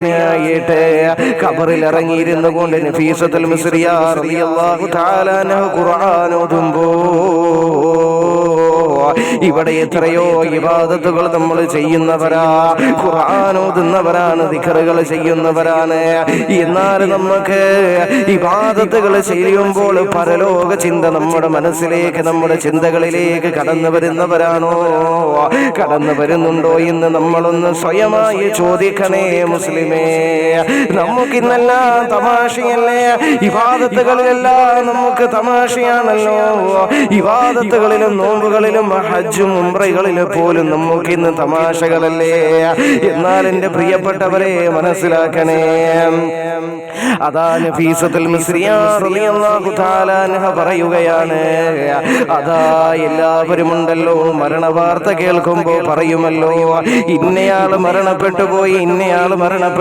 ായിട്ട് ഖബറിൽ ഇറങ്ങിയിരുന്നു കൊണ്ട് നഫീസത്തുൽ മിസ്രിയ റളിയല്ലാഹു തആല അൻഹ ഖുർആൻ ഓതുമ്പോ ഇവിടെ എത്രയോ ഇബാദത്തുകൾ നമ്മൾ ചെയ്യുന്നവരാ, ഖുർആൻ ഓതുന്നവരാണ്, ദിക്റുകൾ ചെയ്യുന്നവരാണ്. എന്നാൽ നമുക്ക് ഇബാദത്തുകൾ ചെയ്യുമ്പോൾ പരലോക ചിന്ത നമ്മുടെ മനസ്സിലേക്ക്, നമ്മുടെ ചിന്തകളിലേക്ക് കടന്നു വരുന്നവരാണോ, കടന്നു വരുന്നുണ്ടോ എന്ന് നമ്മളൊന്ന് സ്വയമായി ചോദിക്കണേ മുസ്ലിമേ. നമുക്കിന്നെല്ലാം തമാശയല്ലേ, ഇബാദത്തുകളിലെല്ലാം നമുക്ക് തമാശയാണല്ലോ. ഇബാദത്തുകളിലും നോമ്പുകളിലും ഹജ്ജും ഉംറകളിലും പോലും നമുക്കിന്ന് തമാശകളല്ലേ. എന്നാൽ എൻ്റെ പ്രിയപ്പെട്ടവരെ മനസ്സിലാക്കണേ, അതാ നഫീസത്തുൽ മിസ്രിയ റളിയല്ലാഹു തആല അൻഹ പറയുകയാണ്, അതാ എല്ലാവരും ഉണ്ടല്ലോ മരണവാർത്ത കേൾക്കുമ്പോൾ പറയുമല്ലോ, ഇന്നയാൾ മരണപ്പെട്ടു പോയി, ഇന്നയാൾ മരണപ്പെട്ടു